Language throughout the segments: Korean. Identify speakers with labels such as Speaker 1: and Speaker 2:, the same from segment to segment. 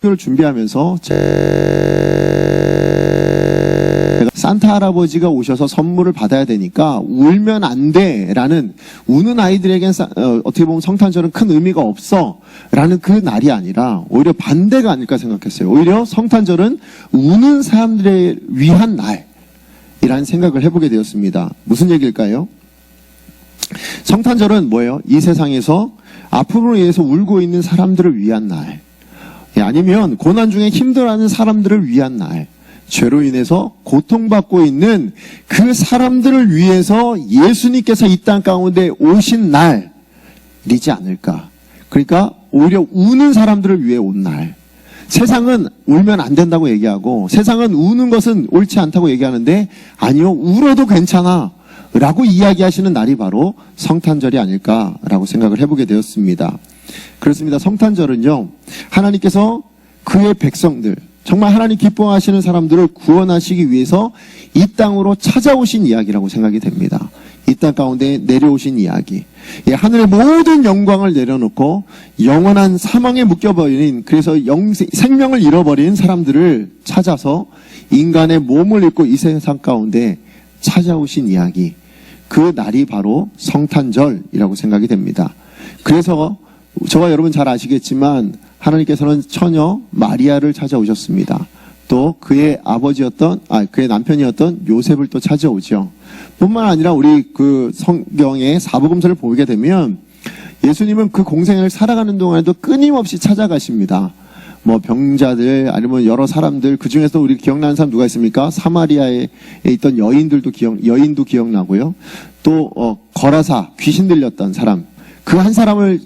Speaker 1: 를 준비하면서 산타 할아버지가 오셔서 선물을 받아야 되니까 울면 안 돼라는, 우는 아이들에겐 어떻게 보면 성탄절은 큰 의미가 없어 라는 그 날이 아니라 오히려 반대가 아닐까 생각했어요. 오히려 성탄절은 우는 사람들을 위한 날이라는 생각을 해보게 되었습니다. 무슨 얘기일까요? 성탄절은 뭐예요? 이 세상에서 아픔으로 인해서 울고 있는 사람들을 위한 날, 아니면 고난 중에 힘들어하는 사람들을 위한 날, 죄로 인해서 고통받고 있는 그 사람들을 위해서 예수님께서 이 땅 가운데 오신 날이지 않을까. 그러니까 오히려 우는 사람들을 위해 온 날. 세상은 울면 안 된다고 얘기하고, 세상은 우는 것은 옳지 않다고 얘기하는데, 아니요, 울어도 괜찮아 라고 이야기하시는 날이 바로 성탄절이 아닐까라고 생각을 해보게 되었습니다. 그렇습니다. 성탄절은요, 하나님께서 그의 백성들, 정말 하나님 기뻐하시는 사람들을 구원하시기 위해서 이 땅으로 찾아오신 이야기라고 생각이 됩니다. 이 땅 가운데 내려오신 이야기. 하늘의 모든 영광을 내려놓고 영원한 사망에 묶여버린, 그래서 생명을 잃어버린 사람들을 찾아서 인간의 몸을 입고 이 세상 가운데 찾아오신 이야기. 그 날이 바로 성탄절이라고 생각이 됩니다. 그래서 저와 여러분 잘 아시겠지만 하나님께서는 처녀 마리아를 찾아오셨습니다. 또 그의 그의 남편이었던 요셉을 또 찾아오죠. 뿐만 아니라 우리 그 성경의 사복음서를 보게 되면 예수님은 그 공생을 살아가는 동안에도 끊임없이 찾아가십니다. 뭐 병자들, 아니면 여러 사람들, 그 중에서 우리 기억나는 사람 누가 있습니까? 사마리아에 있던 여인도 기억나고요. 또 거라사, 귀신 들렸던 사람, 그 한 사람을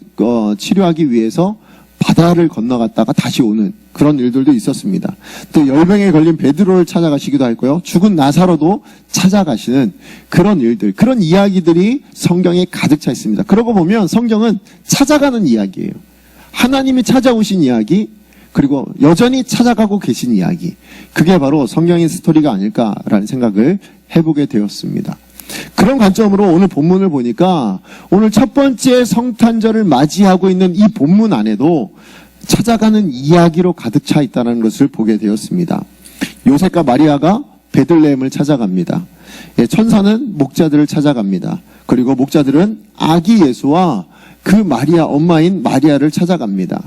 Speaker 1: 치료하기 위해서 바다를 건너갔다가 다시 오는 그런 일들도 있었습니다. 또 열병에 걸린 베드로를 찾아가시기도 했고요. 죽은 나사로도 찾아가시는 그런 일들, 그런 이야기들이 성경에 가득 차 있습니다. 그러고 보면 성경은 찾아가는 이야기예요. 하나님이 찾아오신 이야기, 그리고 여전히 찾아가고 계신 이야기, 그게 바로 성경의 스토리가 아닐까라는 생각을 해보게 되었습니다. 그런 관점으로 오늘 본문을 보니까 오늘 첫 번째 성탄절을 맞이하고 있는 이 본문 안에도 찾아가는 이야기로 가득 차 있다는 것을 보게 되었습니다. 요셉과 마리아가 베들레헴을 찾아갑니다. 천사는 목자들을 찾아갑니다. 그리고 목자들은 아기 예수와 그 마리아, 엄마인 마리아를 찾아갑니다.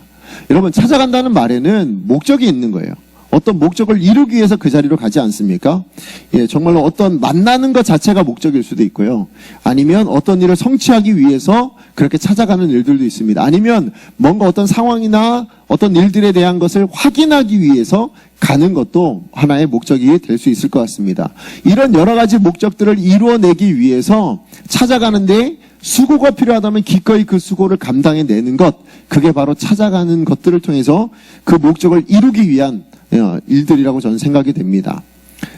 Speaker 1: 여러분, 찾아간다는 말에는 목적이 있는 거예요. 어떤 목적을 이루기 위해서 그 자리로 가지 않습니까? 정말로 어떤 만나는 것 자체가 목적일 수도 있고요. 아니면 어떤 일을 성취하기 위해서 그렇게 찾아가는 일들도 있습니다. 아니면 뭔가 어떤 상황이나 어떤 일들에 대한 것을 확인하기 위해서 가는 것도 하나의 목적이 될 수 있을 것 같습니다. 이런 여러 가지 목적들을 이루어내기 위해서 찾아가는데 수고가 필요하다면 기꺼이 그 수고를 감당해내는 것, 그게 바로 찾아가는 것들을 통해서 그 목적을 이루기 위한 일들이라고 저는 생각이 됩니다.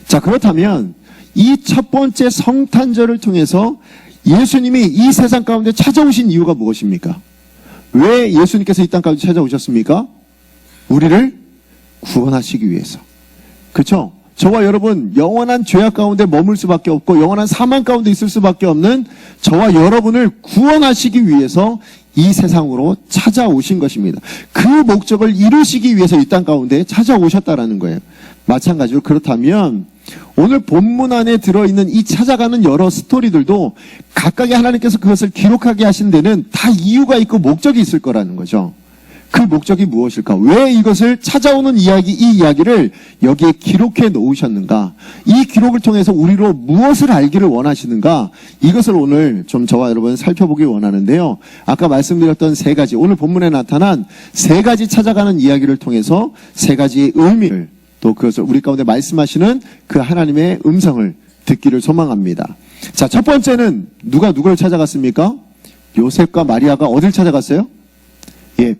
Speaker 1: 자, 그렇다면 이 첫 번째 성탄절을 통해서 예수님이 이 세상 가운데 찾아오신 이유가 무엇입니까? 왜 예수님께서 이 땅 가운데 찾아오셨습니까? 우리를 구원하시기 위해서. 그렇죠? 저와 여러분 영원한 죄악 가운데 머물 수밖에 없고 영원한 사망 가운데 있을 수밖에 없는 저와 여러분을 구원하시기 위해서 이 세상으로 찾아오신 것입니다. 그 목적을 이루시기 위해서 이 땅 가운데 찾아오셨다라는 거예요. 마찬가지로 그렇다면 오늘 본문 안에 들어있는 이 찾아가는 여러 스토리들도 각각의 하나님께서 그것을 기록하게 하신 데는 다 이유가 있고 목적이 있을 거라는 거죠. 그 목적이 무엇일까? 왜 이것을 찾아오는 이야기, 이 이야기를 여기에 기록해 놓으셨는가? 이 기록을 통해서 우리로 무엇을 알기를 원하시는가? 이것을 오늘 좀 저와 여러분 살펴보기 원하는데요. 아까 말씀드렸던 세 가지, 오늘 본문에 나타난 세 가지 찾아가는 이야기를 통해서 세 가지의 의미를, 또 그것을 우리 가운데 말씀하시는 그 하나님의 음성을 듣기를 소망합니다. 자, 첫 번째는 누가 누구를 찾아갔습니까? 요셉과 마리아가 어딜 찾아갔어요?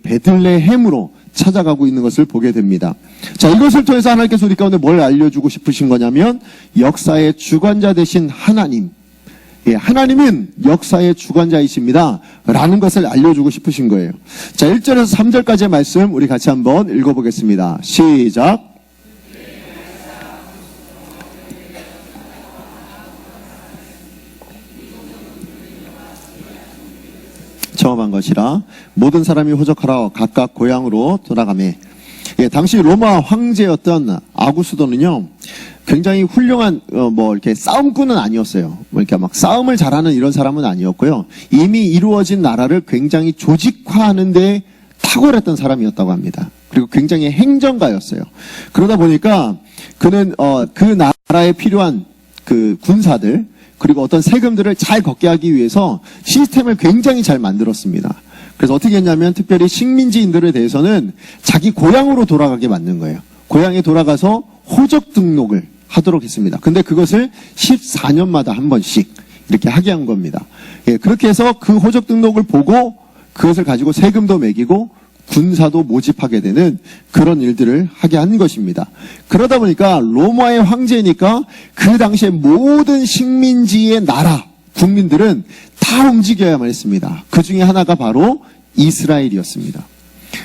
Speaker 1: 베들레헴으로 찾아가고 있는 것을 보게 됩니다. 자, 이것을 통해서 하나님께서 우리 가운데 뭘 알려주고 싶으신 거냐면 역사의 주관자 되신 하나님, 하나님은 역사의 주관자이십니다 라는 것을 알려주고 싶으신 거예요. 자, 1절에서 3절까지의 말씀 우리 같이 한번 읽어보겠습니다. 시작. 처음 한 것이라 모든 사람이 호적하러 각각 고향으로 돌아가매 예, 당시 로마 황제였던 아구스도는요, 굉장히 훌륭한 이렇게 싸움꾼은 아니었어요. 이렇게 막 싸움을 잘하는 이런 사람은 아니었고요. 이미 이루어진 나라를 굉장히 조직화하는데 탁월했던 사람이었다고 합니다. 그리고 굉장히 행정가였어요. 그러다 보니까 그는 그 나라에 필요한 그 군사들 그리고 어떤 세금들을 잘 걷게 하기 위해서 시스템을 굉장히 잘 만들었습니다. 그래서 어떻게 했냐면 특별히 식민지인들에 대해서는 자기 고향으로 돌아가게 만든 거예요. 고향에 돌아가서 호적 등록을 하도록 했습니다. 근데 그것을 14년마다 한 번씩 이렇게 하게 한 겁니다. 예, 그렇게 해서 그 호적 등록을 보고 그것을 가지고 세금도 매기고 군사도 모집하게 되는 그런 일들을 하게 한 것입니다. 그러다 보니까 로마의 황제니까 그 당시에 모든 식민지의 나라 국민들은 다 움직여야만 했습니다. 그 중에 하나가 바로 이스라엘이었습니다.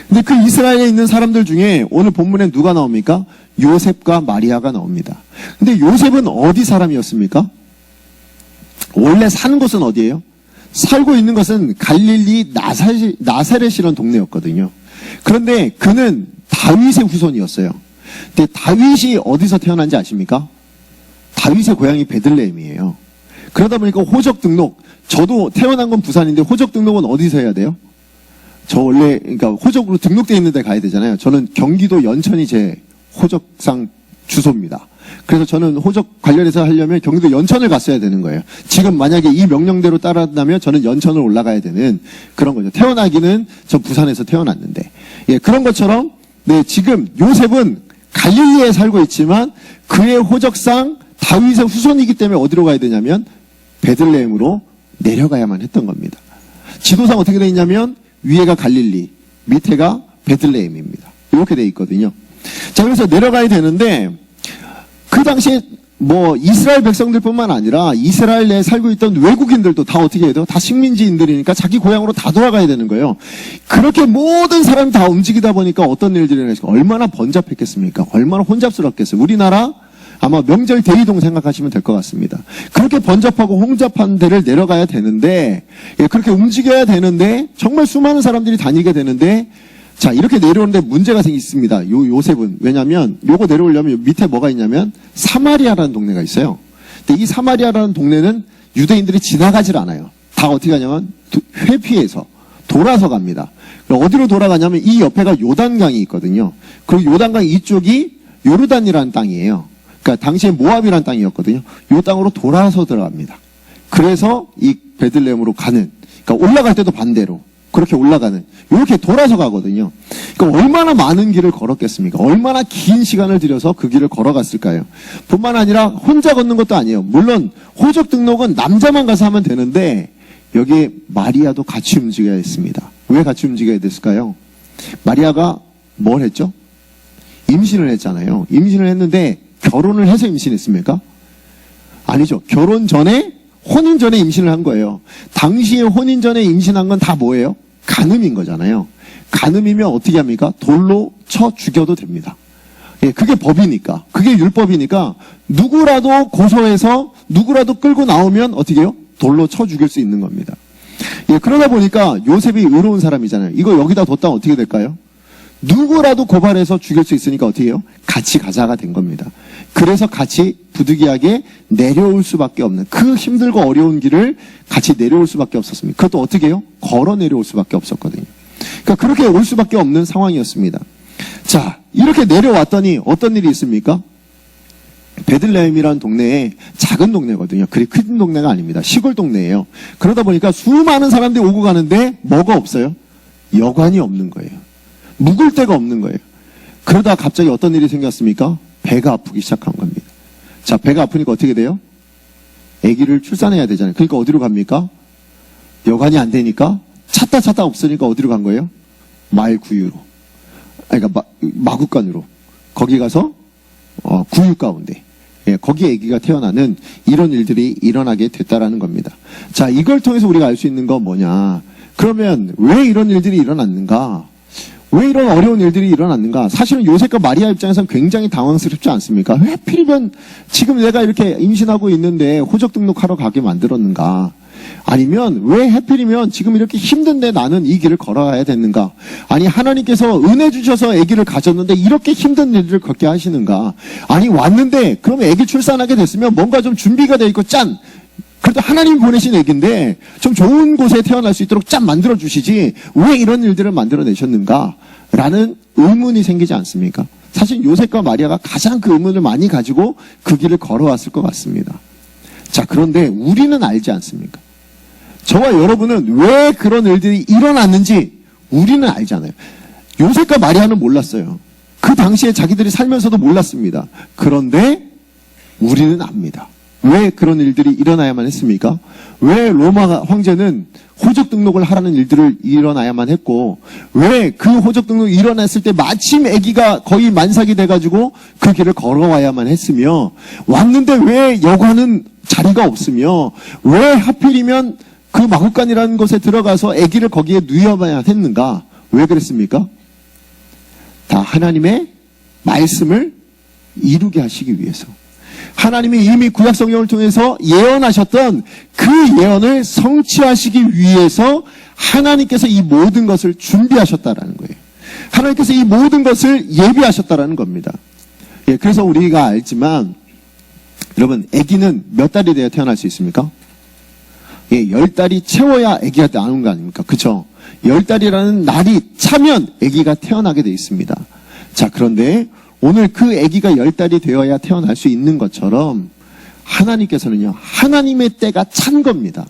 Speaker 1: 근데 그 이스라엘에 있는 사람들 중에 오늘 본문에 누가 나옵니까? 요셉과 마리아가 나옵니다. 근데 요셉은 어디 사람이었습니까? 원래 사는 곳은 어디예요? 살고 있는 것은 갈릴리 나사렛이라는 동네였거든요. 그런데 그는 다윗의 후손이었어요. 근데 다윗이 어디서 태어난지 아십니까? 다윗의 고향이 베들레헴이에요. 그러다 보니까 호적 등록, 저도 태어난 건 부산인데 호적 등록은 어디서 해야 돼요? 저 원래 그러니까 호적으로 등록돼 있는 데 가야 되잖아요. 저는 경기도 연천이 제 호적상 주소입니다. 그래서 저는 호적 관련해서 하려면 경기도 연천을 갔어야 되는 거예요. 지금 만약에 이 명령대로 따라한다면 저는 연천을 올라가야 되는 그런 거죠. 태어나기는 저 부산에서 태어났는데. 예, 그런 것처럼 네, 지금 요셉은 갈릴리에 살고 있지만 그의 호적상 다윗의 후손이기 때문에 어디로 가야 되냐면 베들레헴으로 내려가야만 했던 겁니다. 지도상 어떻게 되어 있냐면 위에가 갈릴리, 밑에가 베들레헴입니다. 이렇게 되어 있거든요. 자, 그래서 내려가야 되는데 그 당시에 이스라엘 백성들뿐만 아니라 이스라엘 내에 살고 있던 외국인들도 다 어떻게 해야 돼요? 다 식민지인들이니까 자기 고향으로 다 돌아가야 되는 거예요. 그렇게 모든 사람이 다 움직이다 보니까 어떤 일들이 일어나니까 얼마나 번잡했겠습니까? 얼마나 혼잡스럽겠어요. 우리나라 아마 명절 대이동 생각하시면 될 것 같습니다. 그렇게 번잡하고 혼잡한 데를 내려가야 되는데, 예, 그렇게 움직여야 되는데, 정말 수많은 사람들이 다니게 되는데, 자, 이렇게 내려오는데 문제가 있습니다. 요셉은. 왜냐면, 요거 내려오려면 밑에 뭐가 있냐면, 사마리아라는 동네가 있어요. 근데 이 사마리아라는 동네는 유대인들이 지나가질 않아요. 다 어떻게 하냐면, 회피해서, 돌아서 갑니다. 어디로 돌아가냐면, 이 옆에가 요단강이 있거든요. 그리고 요단강 이쪽이 요르단이라는 땅이에요. 그러니까 당시에 모압이라는 땅이었거든요. 이 땅으로 돌아서 들어갑니다. 그래서 이 베들레헴으로 가는, 그러니까 올라갈 때도 반대로 그렇게 올라가는, 이렇게 돌아서 가거든요. 그러니까 얼마나 많은 길을 걸었겠습니까? 얼마나 긴 시간을 들여서 그 길을 걸어갔을까요? 뿐만 아니라 혼자 걷는 것도 아니에요. 물론 호적 등록은 남자만 가서 하면 되는데 여기에 마리아도 같이 움직여야 했습니다. 왜 같이 움직여야 됐을까요? 마리아가 뭘 했죠? 임신을 했잖아요. 임신을 했는데 결혼을 해서 임신했습니까? 아니죠. 결혼 전에, 혼인 전에 임신을 한 거예요. 당시에 혼인 전에 임신한 건 다 뭐예요? 간음인 거잖아요. 간음이면 어떻게 합니까? 돌로 쳐 죽여도 됩니다. 예, 그게 법이니까. 그게 율법이니까 누구라도 고소해서 누구라도 끌고 나오면 어떻게 해요? 돌로 쳐 죽일 수 있는 겁니다. 예, 그러다 보니까 요셉이 의로운 사람이잖아요. 이거 여기다 뒀다면 어떻게 될까요? 누구라도 고발해서 죽일 수 있으니까 어떻게 해요? 같이 가자가 된 겁니다. 그래서 같이 부득이하게 내려올 수밖에 없는, 그 힘들고 어려운 길을 같이 내려올 수밖에 없었습니다. 그것도 어떻게 해요? 걸어 내려올 수밖에 없었거든요. 그러니까 그렇게 올 수밖에 없는 상황이었습니다. 자, 이렇게 내려왔더니 어떤 일이 있습니까? 베들레헴이라는 동네에, 작은 동네거든요. 그리 큰 동네가 아닙니다. 시골 동네예요. 그러다 보니까 수많은 사람들이 오고 가는데 뭐가 없어요? 여관이 없는 거예요. 묵을 데가 없는 거예요. 그러다 갑자기 어떤 일이 생겼습니까? 배가 아프기 시작한 겁니다. 자, 배가 아프니까 어떻게 돼요? 아기를 출산해야 되잖아요. 그러니까 어디로 갑니까? 여관이 안 되니까 찾다 없으니까 어디로 간 거예요? 마을 구유로. 그러니까 마국간으로. 거기 가서 구유 가운데, 예, 거기에 아기가 태어나는 이런 일들이 일어나게 됐다라는 겁니다. 자, 이걸 통해서 우리가 알 수 있는 건 뭐냐? 그러면 왜 이런 일들이 일어났는가? 왜 이런 어려운 일들이 일어났는가? 사실은 요셉과 마리아 입장에서는 굉장히 당황스럽지 않습니까? 왜 하필이면 지금 내가 이렇게 임신하고 있는데 호적 등록하러 가게 만들었는가? 아니면 왜 하필이면 지금 이렇게 힘든데 나는 이 길을 걸어가야 되는가? 아니 하나님께서 은혜 주셔서 아기를 가졌는데 이렇게 힘든 일을 겪게 하시는가? 아니 왔는데 그럼 아기 출산하게 됐으면 뭔가 좀 준비가 돼 있고 짠! 그래도 하나님이 보내신 아기인데 좀 좋은 곳에 태어날 수 있도록 짠 만들어 주시지 왜 이런 일들을 만들어내셨는가? 라는 의문이 생기지 않습니까? 사실 요셉과 마리아가 가장 그 의문을 많이 가지고 그 길을 걸어왔을 것 같습니다. 자, 그런데 우리는 알지 않습니까? 저와 여러분은 왜 그런 일들이 일어났는지 우리는 알잖아요. 요셉과 마리아는 몰랐어요. 그 당시에 자기들이 살면서도 몰랐습니다. 그런데 우리는 압니다. 왜 그런 일들이 일어나야만 했습니까? 왜 로마 황제는 호적 등록을 하라는 일들을 일어나야만 했고, 왜 그 호적 등록이 일어났을 때 마침 아기가 거의 만삭이 돼가지고 그 길을 걸어와야만 했으며, 왔는데 왜 여관은 자리가 없으며, 왜 하필이면 그 마구간이라는 곳에 들어가서 아기를 거기에 누여봐야 했는가? 왜 그랬습니까? 다 하나님의 말씀을 이루게 하시기 위해서. 하나님이 이미 구약 성경을 통해서 예언하셨던 그 예언을 성취하시기 위해서 하나님께서 이 모든 것을 준비하셨다라는 거예요. 하나님께서 이 모든 것을 예비하셨다라는 겁니다. 예, 그래서 우리가 알지만 여러분, 아기는 몇 달이 돼야 태어날 수 있습니까? 예, 10달이 채워야 아기가 나오는 거 아닙니까? 그쵸? 10달이라는 날이 차면 아기가 태어나게 돼 있습니다. 자, 그런데 오늘 그 아기가 10달이 되어야 태어날 수 있는 것처럼 하나님께서는요, 하나님의 때가 찬 겁니다.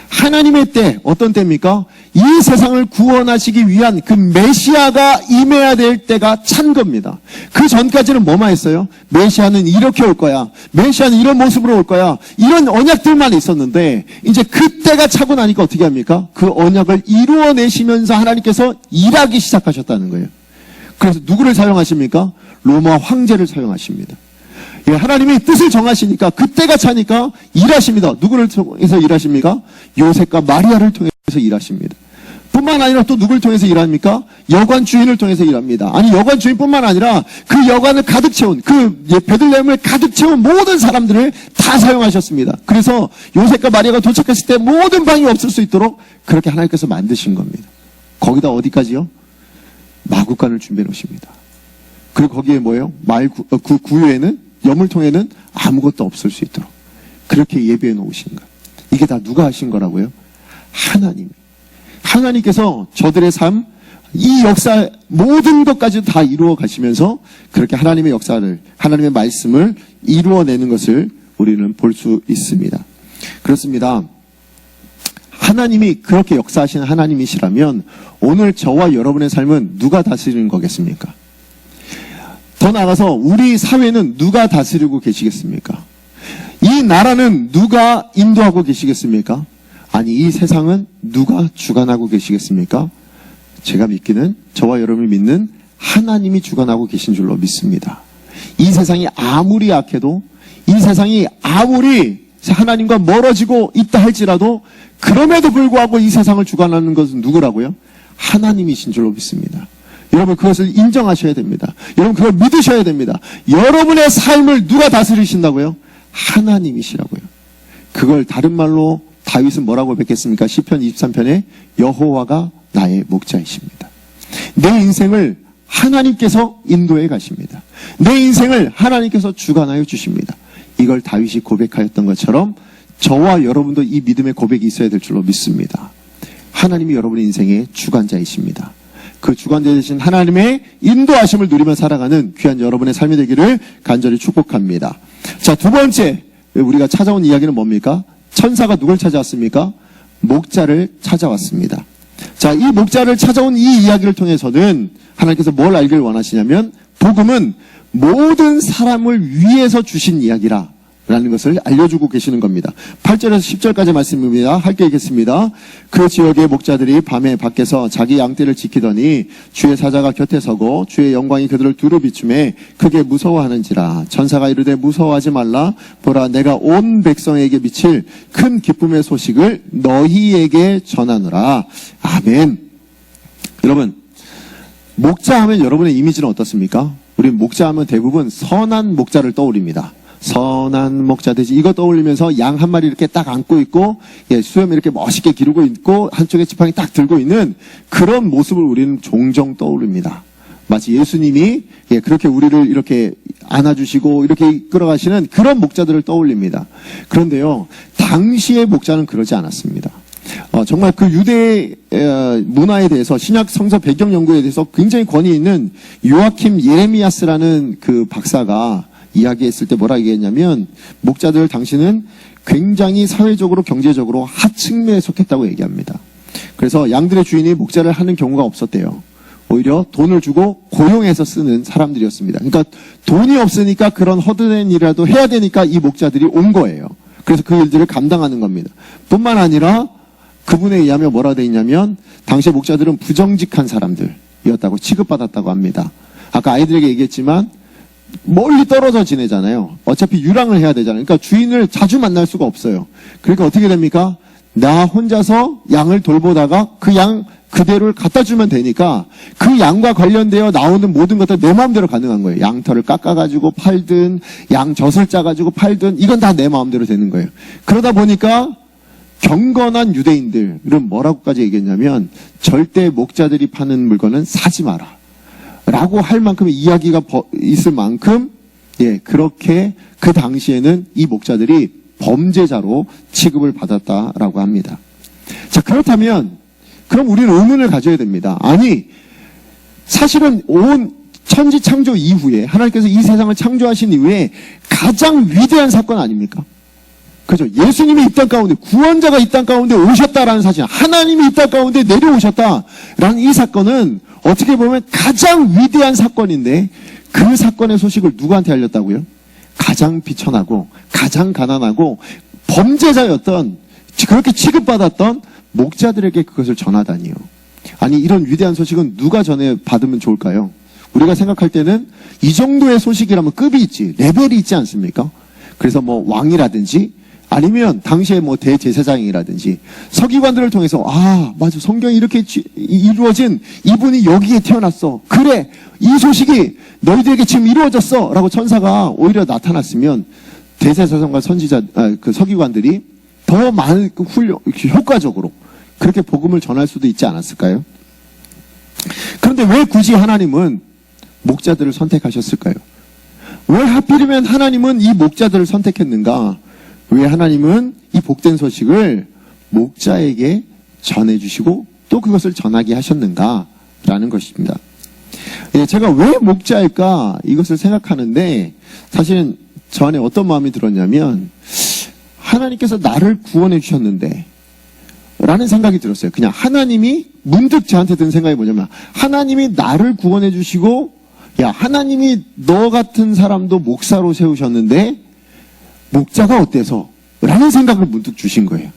Speaker 1: 하나님의 때, 어떤 때입니까? 이 세상을 구원하시기 위한 그 메시아가 임해야 될 때가 찬 겁니다. 그 전까지는 뭐만 했어요? 메시아는 이렇게 올 거야. 메시아는 이런 모습으로 올 거야. 이런 언약들만 있었는데 이제 그때가 차고 나니까 어떻게 합니까? 그 언약을 이루어내시면서 하나님께서 일하기 시작하셨다는 거예요. 그래서 누구를 사용하십니까? 로마 황제를 사용하십니다. 예, 하나님이 뜻을 정하시니까 그때가 차니까 일하십니다. 누구를 통해서 일하십니까? 요셉과 마리아를 통해서 일하십니다. 뿐만 아니라 또 누구를 통해서 일합니까? 여관 주인을 통해서 일합니다. 아니, 여관 주인뿐만 아니라 그 여관을 가득 채운, 그 베들레헴을 가득 채운 모든 사람들을 다 사용하셨습니다. 그래서 요셉과 마리아가 도착했을 때 모든 방이 없을 수 있도록 그렇게 하나님께서 만드신 겁니다. 거기다 어디까지요? 마구간을 준비해 놓으십니다. 그리고 거기에 뭐예요? 그 구유에는, 여물통에는 아무것도 없을 수 있도록 그렇게 예비해 놓으신 거예요. 이게 다 누가 하신 거라고요? 하나님. 하나님께서 저들의 삶, 이 역사 모든 것까지 다 이루어 가시면서 그렇게 하나님의 역사를, 하나님의 말씀을 이루어내는 것을 우리는 볼 수 있습니다. 그렇습니다. 하나님이 그렇게 역사하시는 하나님이시라면 오늘 저와 여러분의 삶은 누가 다스리는 거겠습니까? 더 나아가서 우리 사회는 누가 다스리고 계시겠습니까? 이 나라는 누가 인도하고 계시겠습니까? 아니, 이 세상은 누가 주관하고 계시겠습니까? 제가 믿기는, 저와 여러분이 믿는 하나님이 주관하고 계신 줄로 믿습니다. 이 세상이 아무리 악해도, 이 세상이 아무리 하나님과 멀어지고 있다 할지라도 그럼에도 불구하고 이 세상을 주관하는 것은 누구라고요? 하나님이신 줄로 믿습니다. 여러분, 그것을 인정하셔야 됩니다. 여러분, 그걸 믿으셔야 됩니다. 여러분의 삶을 누가 다스리신다고요? 하나님이시라고요. 그걸 다른 말로 다윗은 뭐라고 뵙겠습니까? 시편 23편에 여호와가 나의 목자이십니다. 내 인생을 하나님께서 인도해 가십니다. 내 인생을 하나님께서 주관하여 주십니다. 이걸 다윗이 고백하였던 것처럼 저와 여러분도 이 믿음의 고백이 있어야 될 줄로 믿습니다. 하나님이 여러분의 인생의 주관자이십니다. 그 주관자 되신 하나님의 인도하심을 누리며 살아가는 귀한 여러분의 삶이 되기를 간절히 축복합니다. 자, 두 번째 우리가 찾아온 이야기는 뭡니까? 천사가 누굴 찾아왔습니까? 목자를 찾아왔습니다. 자, 이 목자를 찾아온 이 이야기를 통해서는 하나님께서 뭘 알기를 원하시냐면 복음은 모든 사람을 위해서 주신 이야기라 라는 것을 알려주고 계시는 겁니다. 8절에서 10절까지 말씀입니다. 함께 읽겠습니다. 그 지역의 목자들이 밤에 밖에서 자기 양떼를 지키더니 주의 사자가 곁에 서고 주의 영광이 그들을 두루 비추매 크게 무서워하는지라. 천사가 이르되 무서워하지 말라. 보라, 내가 온 백성에게 미칠 큰 기쁨의 소식을 너희에게 전하노라. 아멘. 여러분, 목자 하면 여러분의 이미지는 어떻습니까? 우리 목자 하면 대부분 선한 목자를 떠올립니다. 선한 목자 되지. 이거 떠올리면서 양 한 마리 이렇게 딱 안고 있고, 예, 수염 이렇게 멋있게 기르고 있고, 한쪽에 지팡이 딱 들고 있는 그런 모습을 우리는 종종 떠오릅니다. 마치 예수님이, 예, 그렇게 우리를 이렇게 안아주시고, 이렇게 이끌어가시는 그런 목자들을 떠올립니다. 그런데요, 당시의 목자는 그러지 않았습니다. 정말 그 유대 문화에 대해서 신약 성서 배경 연구에 대해서 굉장히 권위 있는 요아킴 예레미야스라는 그 박사가 이야기했을 때 뭐라 얘기했냐면, 목자들 당시는 굉장히 사회적으로 경제적으로 하층면에 속했다고 얘기합니다. 그래서 양들의 주인이 목자를 하는 경우가 없었대요. 오히려 돈을 주고 고용해서 쓰는 사람들이었습니다. 그러니까 돈이 없으니까 그런 허드렛 일이라도 해야 되니까 이 목자들이 온 거예요. 그래서 그 일들을 감당하는 겁니다. 뿐만 아니라 그분에 의하면 뭐라 돼 있냐면, 당시의 목자들은 부정직한 사람들이었다고 취급받았다고 합니다. 아까 아이들에게 얘기했지만 멀리 떨어져 지내잖아요. 어차피 유랑을 해야 되잖아요. 그러니까 주인을 자주 만날 수가 없어요. 그러니까 어떻게 됩니까? 나 혼자서 양을 돌보다가 그 양 그대로를 갖다 주면 되니까 그 양과 관련되어 나오는 모든 것들 내 마음대로 가능한 거예요. 양털을 깎아가지고 팔든, 양 젖을 짜가지고 팔든, 이건 다 내 마음대로 되는 거예요. 그러다 보니까 경건한 유대인들은 뭐라고까지 얘기했냐면, 절대 목자들이 파는 물건은 사지 마라 라고 할 만큼의 이야기가 있을 만큼, 예, 그렇게 그 당시에는 이 목자들이 범죄자로 취급을 받았다라고 합니다. 자, 그렇다면 그럼 우리는 의문을 가져야 됩니다. 아니, 사실은 온 천지 창조 이후에, 하나님께서 이 세상을 창조하신 이후에 가장 위대한 사건 아닙니까? 그죠? 예수님이 이 땅 가운데, 구원자가 이 땅 가운데 오셨다라는 사실, 하나님이 이 땅 가운데 내려오셨다라는 이 사건은 어떻게 보면 가장 위대한 사건인데, 그 사건의 소식을 누구한테 알렸다고요? 가장 비천하고 가장 가난하고 범죄자였던, 그렇게 취급받았던 목자들에게 그것을 전하다니요. 아니, 이런 위대한 소식은 누가 전해 받으면 좋을까요? 우리가 생각할 때는 이 정도의 소식이라면 급이 있지, 레벨이 있지 않습니까? 그래서 뭐 왕이라든지 아니면 당시에 뭐 대제사장이라든지 서기관들을 통해서, 아, 맞아, 성경이 이렇게 이루어진 이분이 여기에 태어났어. 그래, 이 소식이 너희들에게 지금 이루어졌어 라고 천사가 오히려 나타났으면 대제사장과 선지자, 그 서기관들이 더 많은 효과적으로 그렇게 복음을 전할 수도 있지 않았을까요? 그런데 왜 굳이 하나님은 목자들을 선택하셨을까요? 왜 하필이면 하나님은 이 목자들을 선택했는가? 왜 하나님은 이 복된 소식을 목자에게 전해주시고 또 그것을 전하게 하셨는가라는 것입니다. 예, 제가 왜 목자일까 이것을 생각하는데, 사실은 저 안에 어떤 마음이 들었냐면, 하나님께서 나를 구원해 주셨는데 라는 생각이 들었어요. 그냥 하나님이, 문득 저한테 든 생각이 뭐냐면, 하나님이 나를 구원해 주시고, 야, 하나님이 너 같은 사람도 목사로 세우셨는데 목자가 어때서? 라는 생각을 문득 주신 거예요.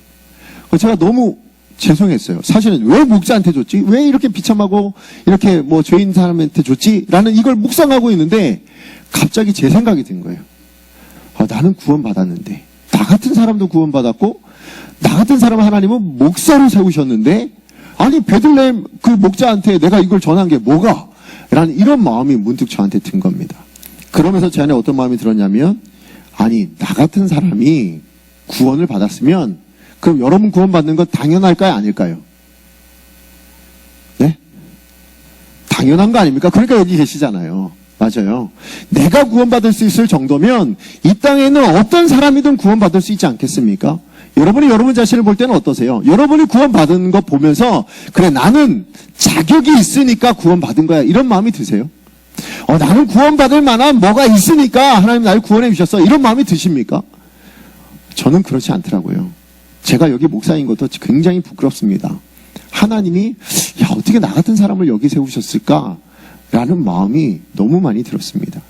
Speaker 1: 제가 너무 죄송했어요. 사실은 왜 목자한테 줬지? 왜 이렇게 비참하고 이렇게 뭐 죄인 사람한테 줬지? 라는 이걸 묵상하고 있는데 갑자기 제 생각이 든 거예요. 나는 구원받았는데, 나 같은 사람도 구원받았고, 나 같은 사람 하나님은 목사로 세우셨는데, 아니 베들레헴 그 목자한테 내가 이걸 전한 게 뭐가? 라는 이런 마음이 문득 저한테 든 겁니다. 그러면서 제 안에 어떤 마음이 들었냐면, 아니, 나 같은 사람이 구원을 받았으면 그럼 여러분 구원받는 건 당연할까요? 아닐까요? 네? 당연한 거 아닙니까? 그러니까 여기 계시잖아요. 맞아요. 내가 구원받을 수 있을 정도면 이 땅에는 어떤 사람이든 구원받을 수 있지 않겠습니까? 여러분이 여러분 자신을 볼 때는 어떠세요? 여러분이 구원받은 거 보면서, 그래, 나는 자격이 있으니까 구원받은 거야, 이런 마음이 드세요? 나는 구원받을 만한 뭐가 있으니까 하나님 나를 구원해 주셨어, 이런 마음이 드십니까? 저는 그렇지 않더라고요. 제가 여기 목사인 것도 굉장히 부끄럽습니다. 하나님이, 야, 어떻게 나 같은 사람을 여기 세우셨을까? 라는 마음이 너무 많이 들었습니다.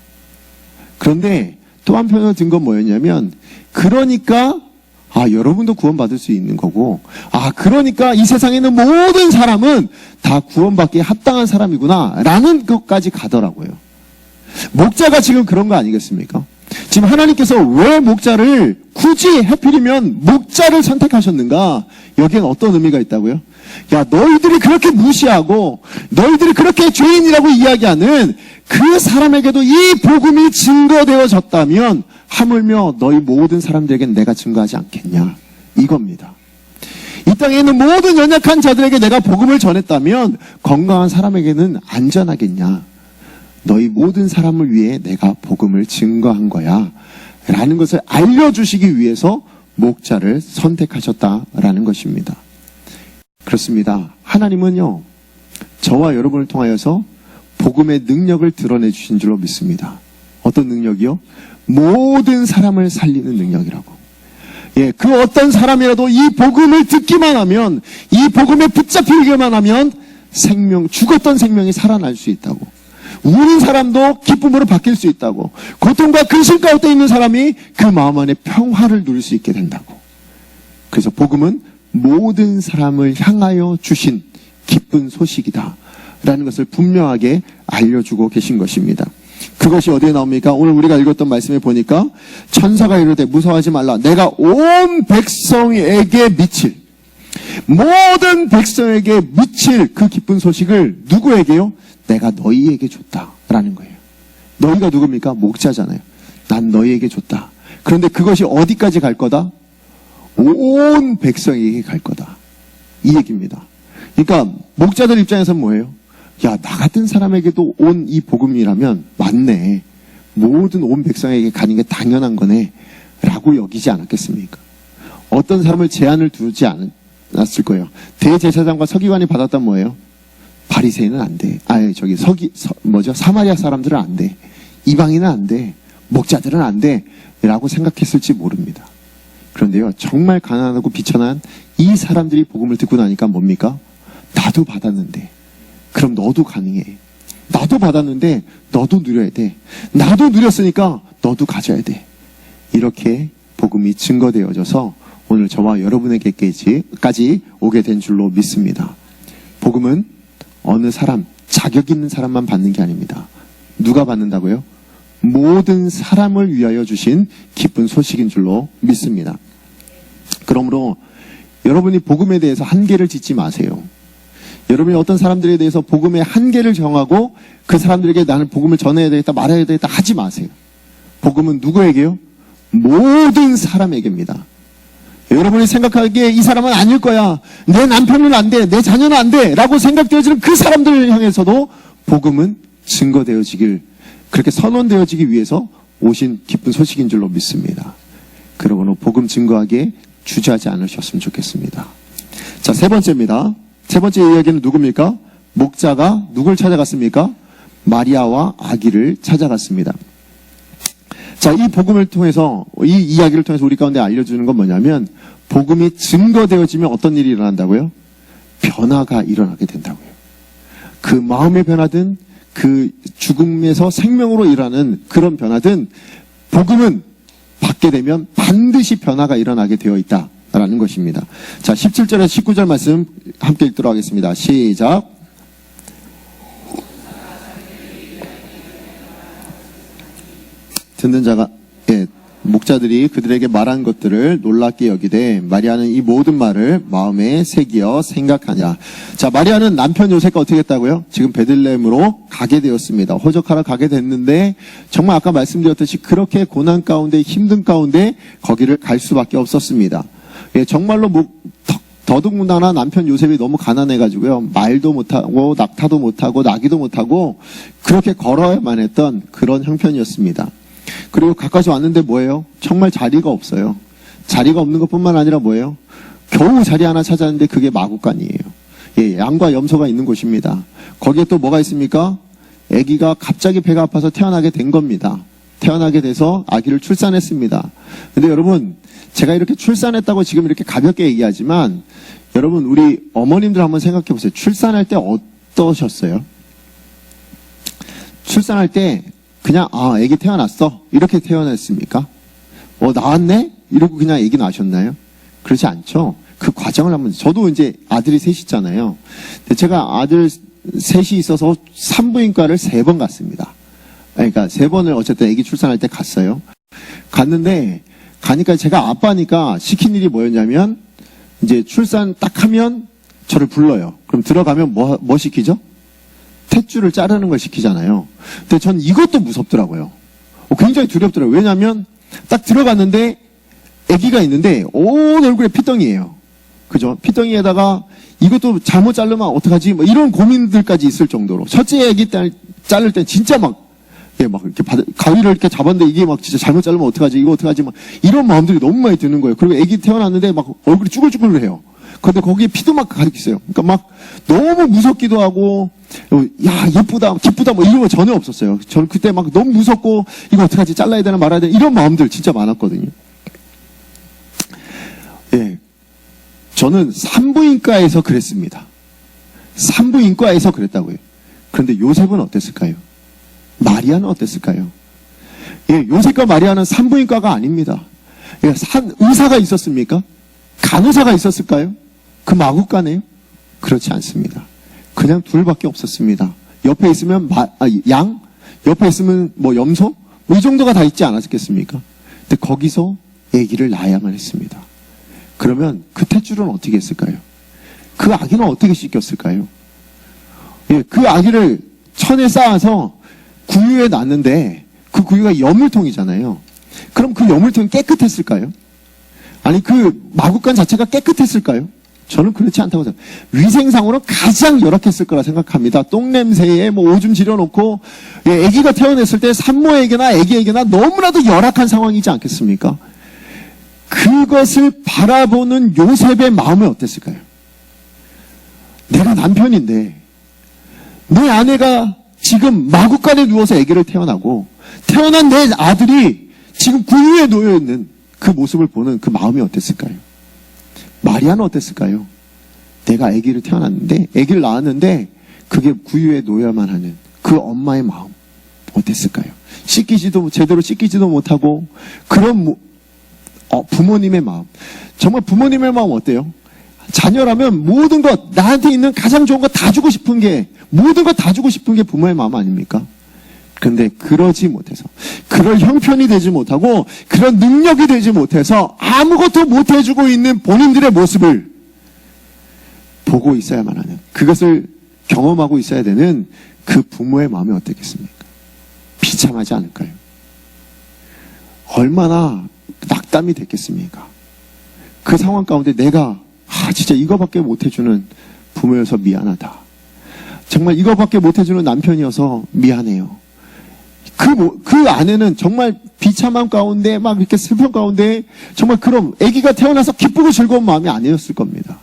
Speaker 1: 그런데 또 한편으로 든 건 뭐였냐면, 그러니까 여러분도 구원받을 수 있는 거고, 그러니까 이 세상에 있는 모든 사람은 다 구원받기에 합당한 사람이구나 라는 것까지 가더라고요. 목자가 지금 그런 거 아니겠습니까? 지금 하나님께서 왜 목자를 굳이 하필이면 목자를 선택하셨는가? 여기엔 어떤 의미가 있다고요? 야, 너희들이 그렇게 무시하고 너희들이 그렇게 죄인이라고 이야기하는 그 사람에게도 이 복음이 증거되어졌다면 하물며 너희 모든 사람들에겐 내가 증거하지 않겠냐, 이겁니다. 이 땅에 있는 모든 연약한 자들에게 내가 복음을 전했다면 건강한 사람에게는 안전하겠냐, 너희 모든 사람을 위해 내가 복음을 증거한 거야 라는 것을 알려주시기 위해서 목자를 선택하셨다라는 것입니다. 그렇습니다. 하나님은요, 저와 여러분을 통하여서 복음의 능력을 드러내 주신 줄로 믿습니다. 어떤 능력이요? 모든 사람을 살리는 능력이라고. 예, 그 어떤 사람이라도 이 복음을 듣기만 하면, 이 복음에 붙잡히기만 하면 죽었던 생명이 살아날 수 있다고. 우는 사람도 기쁨으로 바뀔 수 있다고. 고통과 근심 가운데 있는 사람이 그 마음 안에 평화를 누릴 수 있게 된다고. 그래서 복음은 모든 사람을 향하여 주신 기쁜 소식이다 라는 것을 분명하게 알려주고 계신 것입니다. 그것이 어디에 나옵니까? 오늘 우리가 읽었던 말씀에 보니까 천사가 이르되 무서워하지 말라. 내가 온 백성에게 미칠, 모든 백성에게 미칠 그 기쁜 소식을 누구에게요? 내가 너희에게 줬다라는 거예요. 너희가 누굽니까? 목자잖아요. 난 너희에게 줬다. 그런데 그것이 어디까지 갈 거다? 온 백성에게 갈 거다. 이 얘기입니다. 그러니까 목자들 입장에서는 뭐예요? 야, 나 같은 사람에게도 온 이 복음이라면 맞네. 모든 온 백성에게 가는 게 당연한 거네 라고 여기지 않았겠습니까? 어떤 사람을 제한을 두지 않았을 거예요. 대제사장과 서기관이 받았단 뭐예요? 바리새인은 안 돼. 사마리아 사람들은 안 돼. 이방인은 안 돼. 목자들은 안 돼. 라고 생각했을지 모릅니다. 그런데요, 정말 가난하고 비천한 이 사람들이 복음을 듣고 나니까 뭡니까? 나도 받았는데 그럼 너도 가능해. 나도 받았는데 너도 누려야 돼. 나도 누렸으니까 너도 가져야 돼. 이렇게 복음이 증거되어져서 오늘 저와 여러분에게까지 오게 된 줄로 믿습니다. 복음은 어느 사람, 자격 있는 사람만 받는 게 아닙니다. 누가 받는다고요? 모든 사람을 위하여 주신 기쁜 소식인 줄로 믿습니다. 그러므로 여러분이 복음에 대해서 한계를 짓지 마세요. 여러분이 어떤 사람들에 대해서 복음의 한계를 정하고 그 사람들에게 나는 복음을 전해야 되겠다, 말해야 되겠다 하지 마세요. 복음은 누구에게요? 모든 사람에게입니다. 여러분이 생각하기에 이 사람은 아닐 거야, 내 남편은 안 돼, 내 자녀는 안 돼 라고 생각되어지는 그 사람들을 향해서도 복음은 증거되어지길, 그렇게 선언되어지기 위해서 오신 기쁜 소식인 줄로 믿습니다. 그러므로 복음 증거하기에 주저하지 않으셨으면 좋겠습니다. 자, 세 번째입니다. 세 번째 이야기는 누굽니까? 목자가 누굴 찾아갔습니까? 마리아와 아기를 찾아갔습니다. 자, 이 복음을 통해서, 이 이야기를 통해서 우리 가운데 알려주는 건 뭐냐면, 복음이 증거되어지면 어떤 일이 일어난다고요? 변화가 일어나게 된다고요. 그 마음의 변화든 그 죽음에서 생명으로 일어나는 그런 변화든 복음은 받게 되면 반드시 변화가 일어나게 되어 있다라는 것입니다. 자, 17절에서 19절 말씀 함께 읽도록 하겠습니다. 시작. 듣는 자가, 목자들이 그들에게 말한 것들을 놀랍게 여기되 마리아는 이 모든 말을 마음에 새기어 생각하냐. 자, 마리아는 남편 요셉과 어떻게 했다고요? 지금 베들레헴으로 가게 되었습니다. 호적하러 가게 됐는데 정말 아까 말씀드렸듯이 그렇게 고난 가운데, 힘든 가운데 거기를 갈 수밖에 없었습니다. 정말로 더더군다나 남편 요셉이 너무 가난해가지고요, 말도 못하고 낙타도 못하고 나기도 못하고 그렇게 걸어야만 했던 그런 형편이었습니다. 그리고 가까이 왔는데 뭐예요? 정말 자리가 없어요. 자리가 없는 것뿐만 아니라 뭐예요? 겨우 자리 하나 찾았는데 그게 마구간이에요. 양과 염소가 있는 곳입니다. 거기에 또 뭐가 있습니까? 아기가 갑자기 배가 아파서 태어나게 된 겁니다. 태어나게 돼서 아기를 출산했습니다. 근데 여러분, 제가 이렇게 출산했다고 지금 이렇게 가볍게 얘기하지만 여러분, 우리 어머님들 한번 생각해 보세요. 출산할 때 어떠셨어요? 출산할 때 그냥 아기 태어났어 이렇게 태어났습니까? 나왔네? 이러고 그냥 아기 낳으셨나요? 그렇지 않죠. 그 과정을 한번, 저도 이제 아들이 셋이잖아요. 근데 제가 아들 셋이 있어서 산부인과를 3번 갔습니다. 그러니까 3번을 어쨌든 아기 출산할 때 갔어요. 갔는데 가니까 제가 아빠니까 시킨 일이 뭐였냐면 이제 출산 딱 하면 저를 불러요. 그럼 들어가면 뭐 시키죠? 탯줄을 자르는 걸 시키잖아요. 근데 전 이것도 무섭더라고요. 굉장히 두렵더라고요. 왜냐하면 딱 들어갔는데 아기가 있는데 온 얼굴에 피덩이에요. 그죠? 피덩이에다가 이것도 잘못 자르면 어떡하지? 뭐 이런 고민들까지 있을 정도로. 첫째 아기 자를 때 진짜 이렇게 가위를 이렇게 잡았는데 이게 막 진짜 잘못 자르면 어떡하지? 이거 어떡하지? 막 이런 마음들이 너무 많이 드는 거예요. 그리고 아기 태어났는데 막 얼굴이 쭈글쭈글해요. 근데 거기에 피도 막 가득 있어요. 그러니까 막 너무 무섭기도 하고, 야, 예쁘다, 기쁘다, 뭐 이런 거 전혀 없었어요. 저는 그때 막 너무 무섭고, 이거 어떡하지? 잘라야 되나 말아야 되나? 이런 마음들 진짜 많았거든요. 예. 저는 산부인과에서 그랬습니다. 산부인과에서 그랬다고요. 그런데 요셉은 어땠을까요? 마리아는 어땠을까요? 예, 요셉과 마리아는 산부인과가 아닙니다. 예, 의사가 있었습니까? 간호사가 있었을까요? 그 마구간에요? 그렇지 않습니다. 그냥 둘밖에 없었습니다. 옆에 있으면 양, 옆에 있으면 뭐 염소, 뭐 이 정도가 다 있지 않았겠습니까? 근데 거기서 아기를 낳아야만 했습니다. 그러면 그 탯줄은 어떻게 했을까요? 그 아기는 어떻게 씻겼을까요? 예, 그 아기를 천에 쌓아서 구유에 놨는데 그 구유가 여물통이잖아요. 그럼 그 여물통이 깨끗했을까요? 아니 그 마구간 자체가 깨끗했을까요? 저는 그렇지 않다고 생각해요. 위생상으로 가장 열악했을 거라 생각합니다. 똥냄새에 뭐 오줌 지려놓고 예, 아기가 태어났을 때 산모에게나 아기에게나 너무나도 열악한 상황이지 않겠습니까? 그것을 바라보는 요셉의 마음은 어땠을까요? 내가 남편인데 내 아내가 지금 마구간에 누워서 아기를 태어나고 태어난 내 아들이 지금 구유에 놓여있는 그 모습을 보는 그 마음이 어땠을까요? 마리아는 어땠을까요? 내가 아기를 태어났는데 아기를 낳았는데 그게 구유에 놓여야만 하는 그 엄마의 마음 어땠을까요? 제대로 씻기지도 못하고 그런 부모님의 마음. 정말 부모님의 마음 어때요? 자녀라면 모든 것, 나한테 있는 가장 좋은 거 다 주고 싶은 게, 모든 것 다 주고 싶은 게 부모의 마음 아닙니까? 근데 그러지 못해서, 그럴 형편이 되지 못하고, 그런 능력이 되지 못해서 아무것도 못해주고 있는 본인들의 모습을 보고 있어야만 하는, 그것을 경험하고 있어야 되는 그 부모의 마음이 어떻겠습니까? 비참하지 않을까요? 얼마나 낙담이 됐겠습니까? 그 상황 가운데 내가 진짜 이거밖에 못해주는 부모여서 미안하다. 정말 이거밖에 못해주는 남편이어서 미안해요. 그 아내는 정말 비참함 가운데 막 이렇게 슬픔 가운데 정말 그럼 아기가 태어나서 기쁘고 즐거운 마음이 아니었을 겁니다.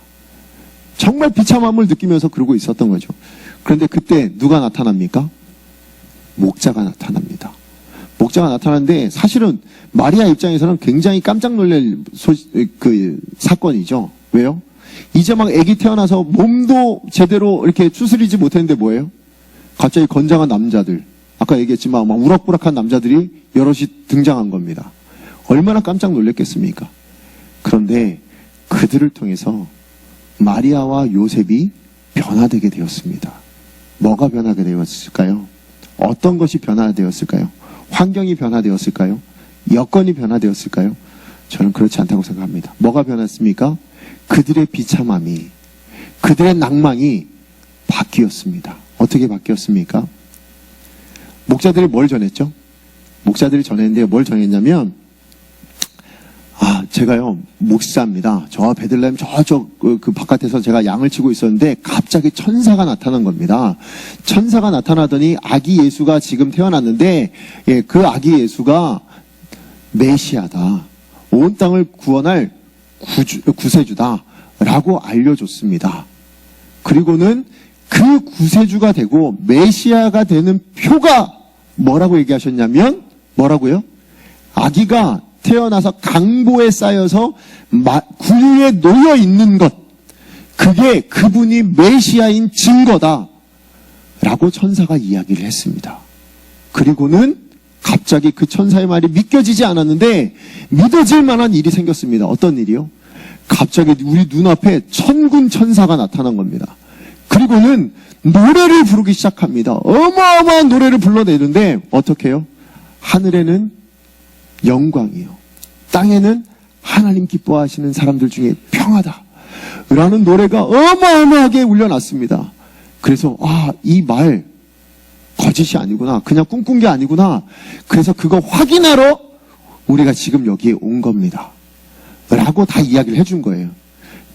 Speaker 1: 정말 비참함을 느끼면서 그러고 있었던 거죠. 그런데 그때 누가 나타납니까? 목자가 나타납니다. 목자가 나타나는데 사실은 마리아 입장에서는 굉장히 깜짝 놀랄 사건이죠. 왜요? 이제 막 아기 태어나서 몸도 제대로 이렇게 추스리지 못했는데 뭐예요? 갑자기 건장한 남자들, 아까 얘기했지만 막 우락부락한 남자들이 여럿이 등장한 겁니다. 얼마나 깜짝 놀랐겠습니까? 그런데 그들을 통해서 마리아와 요셉이 변화되게 되었습니다. 뭐가 변하게 되었을까요? 어떤 것이 변화되었을까요? 환경이 변화되었을까요? 여건이 변화되었을까요? 저는 그렇지 않다고 생각합니다. 뭐가 변했습니까? 그들의 비참함이, 그들의 낭망이 바뀌었습니다. 어떻게 바뀌었습니까? 목자들이 뭘 전했죠? 목자들이 전했는데 뭘 전했냐면, 제가요, 목사입니다. 저 베들레헴 저쪽 그 바깥에서 제가 양을 치고 있었는데 갑자기 천사가 나타난 겁니다. 천사가 나타나더니 아기 예수가 지금 태어났는데, 예, 그 아기 예수가 메시아다. 온 땅을 구원할 구세주다. 라고 알려줬습니다. 그리고는 그 구세주가 되고 메시아가 되는 표가 뭐라고 얘기하셨냐면, 뭐라고요? 아기가 태어나서 강보에 쌓여서 구유에 놓여 있는 것, 그게 그분이 메시아인 증거다 라고 천사가 이야기를 했습니다. 그리고는 갑자기 그 천사의 말이 믿겨지지 않았는데 믿어질 만한 일이 생겼습니다. 어떤 일이요? 갑자기 우리 눈앞에 천군 천사가 나타난 겁니다. 그리고는 노래를 부르기 시작합니다. 어마어마한 노래를 불러내는데 어떻게 해요? 하늘에는 영광이요, 땅에는 하나님 기뻐하시는 사람들 중에 평하다. 라는 노래가 어마어마하게 울려났습니다. 그래서 이 말 거짓이 아니구나. 그냥 꿈꾼 게 아니구나. 그래서 그거 확인하러 우리가 지금 여기에 온 겁니다. 라고 다 이야기를 해준 거예요.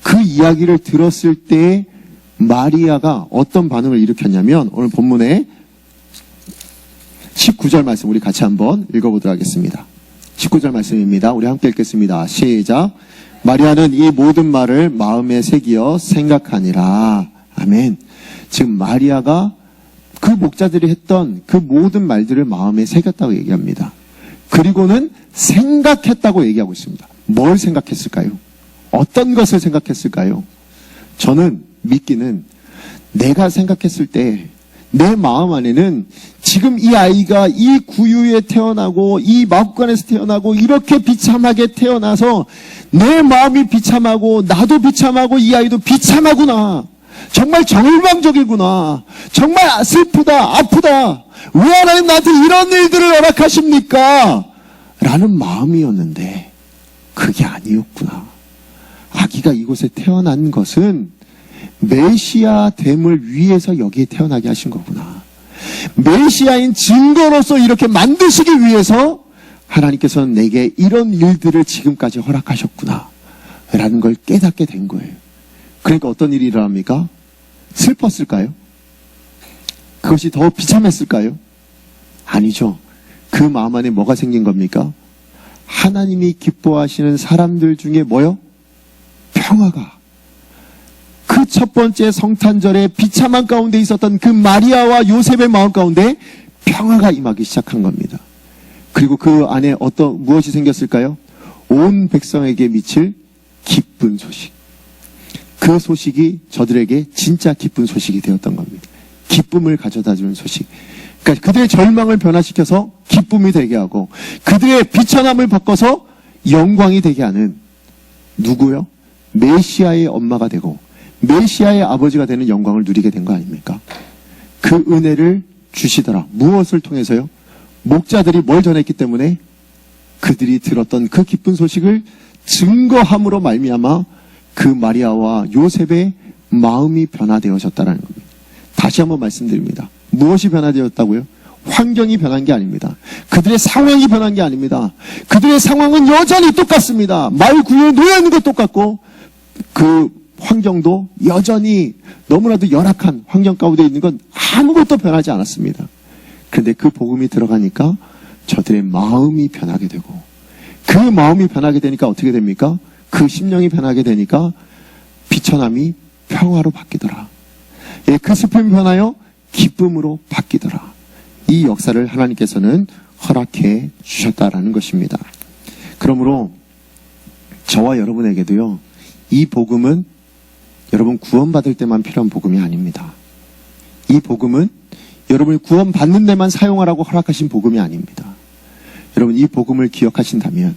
Speaker 1: 그 이야기를 들었을 때 마리아가 어떤 반응을 일으켰냐면 오늘 본문에 19절 말씀 우리 같이 한번 읽어보도록 하겠습니다. 19절 말씀입니다. 우리 함께 읽겠습니다. 시작. 마리아는 이 모든 말을 마음에 새기어 생각하니라. 아멘. 지금 마리아가 그 목자들이 했던 그 모든 말들을 마음에 새겼다고 얘기합니다. 그리고는 생각했다고 얘기하고 있습니다. 뭘 생각했을까요? 어떤 것을 생각했을까요? 저는 믿기는 내가 생각했을 때 내 마음 안에는 지금 이 아이가 이 구유에 태어나고 이 마구간에서 태어나고 이렇게 비참하게 태어나서 내 마음이 비참하고 나도 비참하고 이 아이도 비참하구나. 정말 절망적이구나. 정말 슬프다. 아프다. 왜 하나님 나한테 이런 일들을 허락하십니까? 라는 마음이었는데 그게 아니었구나. 아기가 이곳에 태어난 것은 메시아 됨을 위해서 여기에 태어나게 하신 거구나. 메시아인 증거로서 이렇게 만드시기 위해서 하나님께서는 내게 이런 일들을 지금까지 허락하셨구나 라는 걸 깨닫게 된 거예요. 그러니까 어떤 일이 일어납니까? 슬펐을까요? 그것이 더 비참했을까요? 아니죠. 그 마음 안에 뭐가 생긴 겁니까? 하나님이 기뻐하시는 사람들 중에 뭐요? 평화가. 그 첫 번째 성탄절에 비참한 가운데 있었던 그 마리아와 요셉의 마음 가운데 평화가 임하기 시작한 겁니다. 그리고 그 안에 무엇이 생겼을까요? 온 백성에게 미칠 기쁜 소식. 그 소식이 저들에게 진짜 기쁜 소식이 되었던 겁니다. 기쁨을 가져다 주는 소식. 그러니까 그들의 절망을 변화시켜서 기쁨이 되게 하고 그들의 비천함을 바꿔서 영광이 되게 하는 누구요? 메시아의 엄마가 되고 메시아의 아버지가 되는 영광을 누리게 된 거 아닙니까? 그 은혜를 주시더라. 무엇을 통해서요? 목자들이 뭘 전했기 때문에 그들이 들었던 그 기쁜 소식을 증거함으로 말미암아 그 마리아와 요셉의 마음이 변화되어졌다는 겁니다. 다시 한번 말씀드립니다. 무엇이 변화되었다고요? 환경이 변한 게 아닙니다. 그들의 상황이 변한 게 아닙니다. 그들의 상황은 여전히 똑같습니다. 말 구유에 놓여있는 것 똑같고 그 환경도 여전히 너무나도 열악한 환경 가운데 있는 건 아무것도 변하지 않았습니다. 그런데 그 복음이 들어가니까 저들의 마음이 변하게 되고 그 마음이 변하게 되니까 어떻게 됩니까? 그 심령이 변하게 되니까 비천함이 평화로 바뀌더라. 예, 그 슬픔이 변하여 기쁨으로 바뀌더라. 이 역사를 하나님께서는 허락해 주셨다라는 것입니다. 그러므로 저와 여러분에게도요, 이 복음은 여러분 구원받을 때만 필요한 복음이 아닙니다. 이 복음은 여러분이 구원받는 데만 사용하라고 허락하신 복음이 아닙니다. 여러분 이 복음을 기억하신다면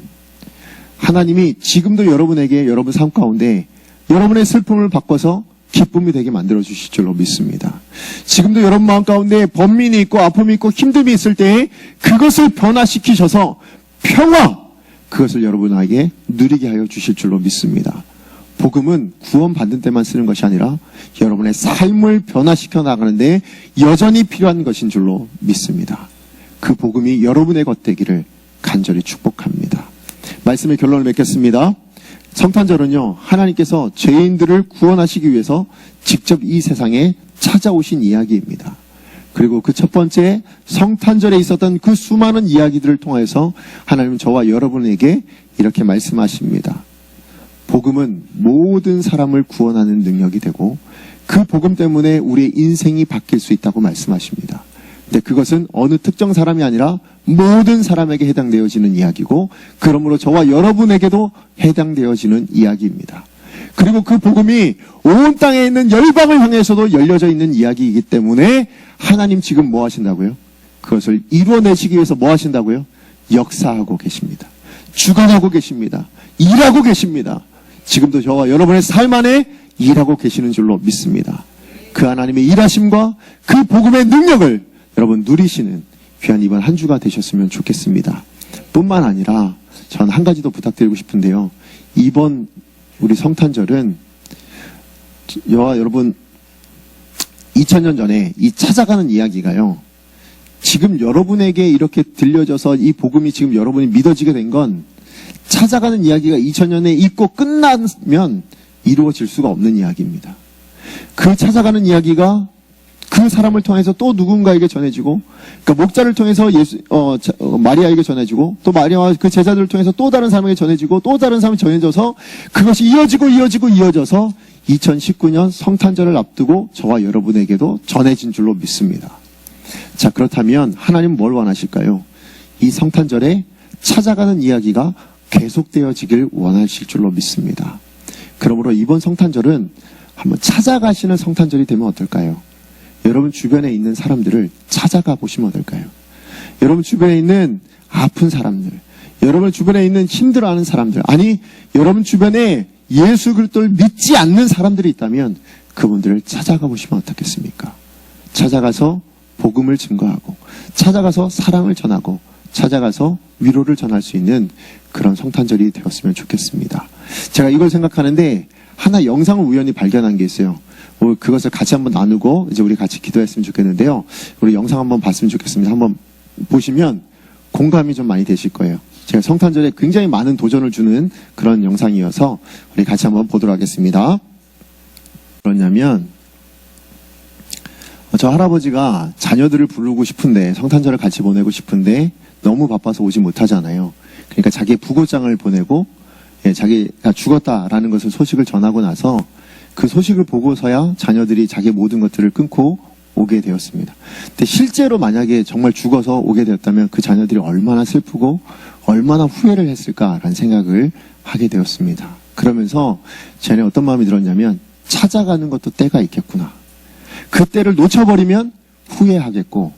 Speaker 1: 하나님이 지금도 여러분에게 여러분 삶 가운데 여러분의 슬픔을 바꿔서 기쁨이 되게 만들어 주실 줄로 믿습니다. 지금도 여러분 마음 가운데 번민이 있고 아픔이 있고 힘듦이 있을 때 그것을 변화시키셔서 평화, 그것을 여러분에게 누리게 하여 주실 줄로 믿습니다. 복음은 구원받는 때만 쓰는 것이 아니라 여러분의 삶을 변화시켜 나가는데 여전히 필요한 것인 줄로 믿습니다. 그 복음이 여러분의 것 되기를 간절히 축복합니다. 말씀의 결론을 맺겠습니다. 성탄절은요, 하나님께서 죄인들을 구원하시기 위해서 직접 이 세상에 찾아오신 이야기입니다. 그리고 그 첫 번째 성탄절에 있었던 그 수많은 이야기들을 통해서 하나님은 저와 여러분에게 이렇게 말씀하십니다. 복음은 모든 사람을 구원하는 능력이 되고 그 복음 때문에 우리의 인생이 바뀔 수 있다고 말씀하십니다. 근데 그것은 어느 특정 사람이 아니라 모든 사람에게 해당되어지는 이야기고 그러므로 저와 여러분에게도 해당되어지는 이야기입니다. 그리고 그 복음이 온 땅에 있는 열방을 향해서도 열려져 있는 이야기이기 때문에 하나님 지금 뭐 하신다고요? 그것을 이루어내시기 위해서 뭐 하신다고요? 역사하고 계십니다. 주관하고 계십니다. 일하고 계십니다. 지금도 저와 여러분의 삶 안에 일하고 계시는 줄로 믿습니다. 그 하나님의 일하심과 그 복음의 능력을 여러분 누리시는 귀한 이번 한 주가 되셨으면 좋겠습니다. 뿐만 아니라 전 한 가지 더 부탁드리고 싶은데요. 이번 우리 성탄절은 저와 여러분 2000년 전에 이 찾아가는 이야기가요. 지금 여러분에게 이렇게 들려져서 이 복음이 지금 여러분이 믿어지게 된 건 찾아가는 이야기가 2000년에 있고 끝나면 이루어질 수가 없는 이야기입니다. 그 찾아가는 이야기가 그 사람을 통해서 또 누군가에게 전해지고, 그러니까 목자를 통해서 마리아에게 전해지고, 또 마리아와 그 제자들을 통해서 또 다른 사람에게 전해지고, 또 다른 사람이 전해져서 그것이 이어져서 2019년 성탄절을 앞두고 저와 여러분에게도 전해진 줄로 믿습니다. 자, 그렇다면 하나님은 뭘 원하실까요? 이 성탄절에 찾아가는 이야기가 계속되어지길 원하실 줄로 믿습니다. 그러므로 이번 성탄절은 한번 찾아가시는 성탄절이 되면 어떨까요? 여러분 주변에 있는 사람들을 찾아가 보시면 어떨까요? 여러분 주변에 있는 아픈 사람들, 여러분 주변에 있는 힘들어하는 사람들, 아니 여러분 주변에 예수 그리스도를 믿지 않는 사람들이 있다면 그분들을 찾아가 보시면 어떻겠습니까? 찾아가서 복음을 증거하고, 찾아가서 사랑을 전하고, 찾아가서 위로를 전할 수 있는 그런 성탄절이 되었으면 좋겠습니다. 제가 이걸 생각하는데 하나 영상을 우연히 발견한 게 있어요. 그것을 같이 한번 나누고 이제 우리 같이 기도했으면 좋겠는데요. 우리 영상 한번 봤으면 좋겠습니다. 한번 보시면 공감이 좀 많이 되실 거예요. 제가 성탄절에 굉장히 많은 도전을 주는 그런 영상이어서 우리 같이 한번 보도록 하겠습니다. 그러냐면 저 할아버지가 자녀들을 부르고 싶은데, 성탄절을 같이 보내고 싶은데 너무 바빠서 오지 못하잖아요. 그러니까 자기의 부고장을 보내고 자기가 죽었다라는 것을 소식을 전하고 나서 그 소식을 보고서야 자녀들이 자기의 모든 것들을 끊고 오게 되었습니다. 근데 실제로 만약에 정말 죽어서 오게 되었다면 그 자녀들이 얼마나 슬프고 얼마나 후회를 했을까라는 생각을 하게 되었습니다. 그러면서 쟤네 어떤 마음이 들었냐면, 찾아가는 것도 때가 있겠구나. 그 때를 놓쳐버리면 후회하겠고,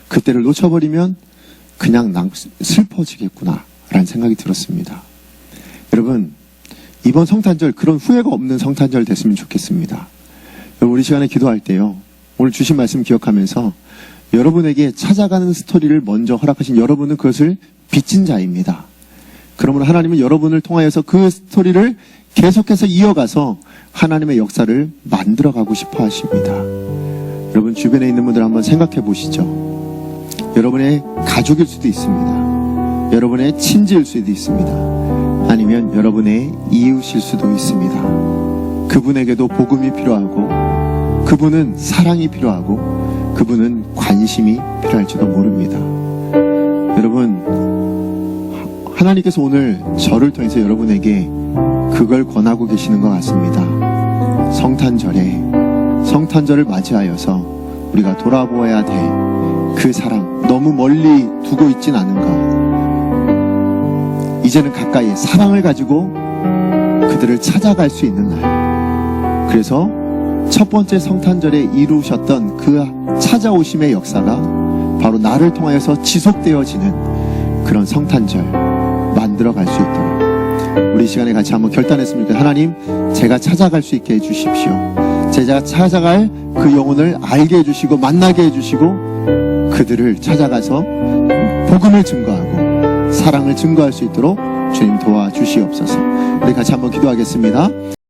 Speaker 1: 그 때를 놓쳐버리면 그냥 슬퍼지겠구나 라는 생각이 들었습니다. 여러분, 이번 성탄절 그런 후회가 없는 성탄절 됐으면 좋겠습니다. 우리 시간에 기도할 때요, 오늘 주신 말씀 기억하면서 여러분에게 찾아가는 스토리를 먼저 허락하신 여러분은 그것을 빚진 자입니다. 그러므로 하나님은 여러분을 통하여서 그 스토리를 계속해서 이어가서 하나님의 역사를 만들어가고 싶어 하십니다. 여러분 주변에 있는 분들 한번 생각해 보시죠. 여러분의 가족일 수도 있습니다. 여러분의 친지일 수도 있습니다. 아니면 여러분의 이웃일 수도 있습니다. 그분에게도 복음이 필요하고, 그분은 사랑이 필요하고, 그분은 관심이 필요할지도 모릅니다. 여러분, 하나님께서 오늘 저를 통해서 여러분에게 그걸 권하고 계시는 것 같습니다. 성탄절을 맞이하여서 우리가 돌아보아야 될 그 사람, 너무 멀리 두고 있진 않은가. 이제는 가까이 사랑을 가지고 그들을 찾아갈 수 있는 날. 그래서 첫 번째 성탄절에 이루셨던 그 찾아오심의 역사가 바로 나를 통하여서 지속되어지는 그런 성탄절 만들어갈 수 있도록 우리 시간에 같이 한번 결단했으면 좋겠습니다. 하나님, 제가 찾아갈 수 있게 해주십시오. 제가 찾아갈 그 영혼을 알게 해주시고 만나게 해주시고, 그들을 찾아가서 복음을 증거하고 사랑을 증거할 수 있도록 주님 도와주시옵소서. 우리 같이 한번 기도하겠습니다.